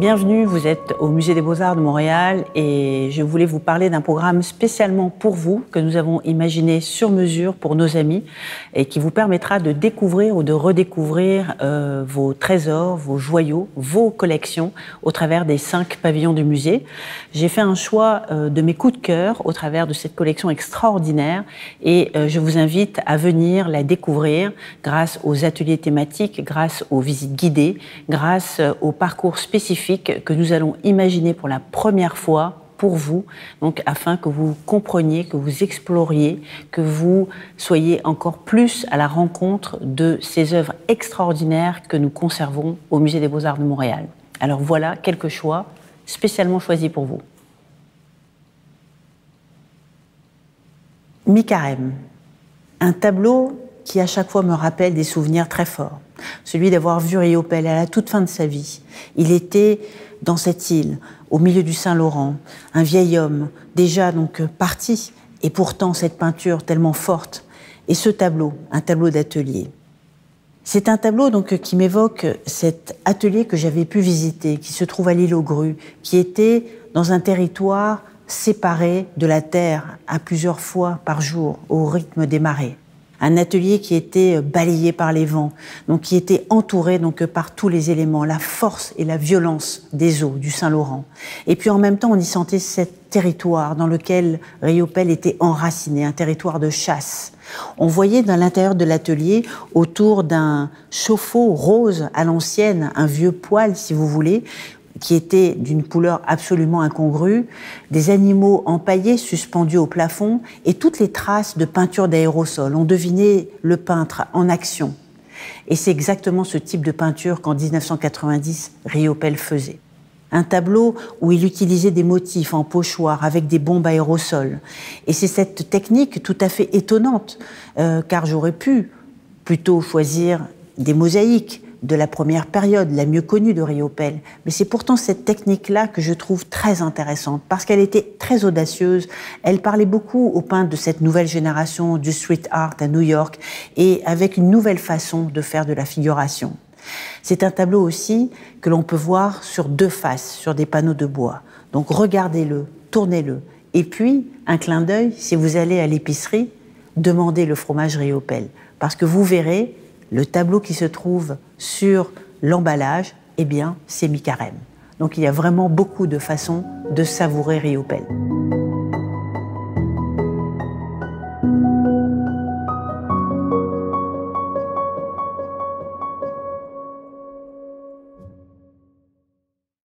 Bienvenue, vous êtes au Musée des Beaux-Arts de Montréal et je voulais vous parler d'un programme spécialement pour vous que nous avons imaginé sur mesure pour nos amis et qui vous permettra de découvrir ou de redécouvrir vos trésors, vos joyaux, vos collections au travers des 5 pavillons du musée. J'ai fait un choix de mes coups de cœur au travers de cette collection extraordinaire et je vous invite à venir la découvrir grâce aux ateliers thématiques, grâce aux visites guidées, grâce aux parcours spécifiques que nous allons imaginer pour la première fois pour vous, donc afin que vous compreniez, que vous exploriez, que vous soyez encore plus à la rencontre de ces œuvres extraordinaires que nous conservons au Musée des Beaux-Arts de Montréal. Alors voilà quelques choix spécialement choisis pour vous. Mi-Carême, un tableau qui à chaque fois me rappelle des souvenirs très forts. Celui d'avoir vu Riopelle à la toute fin de sa vie. Il était dans cette île, au milieu du Saint-Laurent, un vieil homme, déjà donc parti, et pourtant cette peinture tellement forte. Et ce tableau, un tableau d'atelier. C'est un tableau donc qui m'évoque cet atelier que j'avais pu visiter, qui se trouve à l'île aux Grues, qui était dans un territoire séparé de la terre à plusieurs fois par jour, au rythme des marées. Un atelier qui était balayé par les vents, donc qui était entouré donc par tous les éléments, la force et la violence des eaux du Saint-Laurent. Et puis en même temps, on y sentait ce territoire dans lequel Riopelle était enraciné, un territoire de chasse. On voyait dans l'intérieur de l'atelier, autour d'un chauffe-eau rose à l'ancienne, un vieux poêle si vous voulez, qui était d'une couleur absolument incongrue, des animaux empaillés suspendus au plafond et toutes les traces de peinture d'aérosol. On devinait le peintre en action. Et c'est exactement ce type de peinture qu'en 1990, Riopelle faisait. Un tableau où il utilisait des motifs en pochoir avec des bombes aérosols. Et c'est cette technique tout à fait étonnante, car j'aurais pu plutôt choisir des mosaïques, de la première période, la mieux connue de Riopelle. Mais c'est pourtant cette technique-là que je trouve très intéressante, parce qu'elle était très audacieuse. Elle parlait beaucoup aux peintres de cette nouvelle génération du street art à New York, et avec une nouvelle façon de faire de la figuration. C'est un tableau aussi que l'on peut voir sur 2 faces, sur des panneaux de bois. Donc regardez-le, tournez-le. Et puis, un clin d'œil, si vous allez à l'épicerie, demandez le fromage Riopelle, parce que vous verrez, le tableau qui se trouve sur l'emballage, eh bien, c'est Mi-Carême. Donc il y a vraiment beaucoup de façons de savourer Riopelle.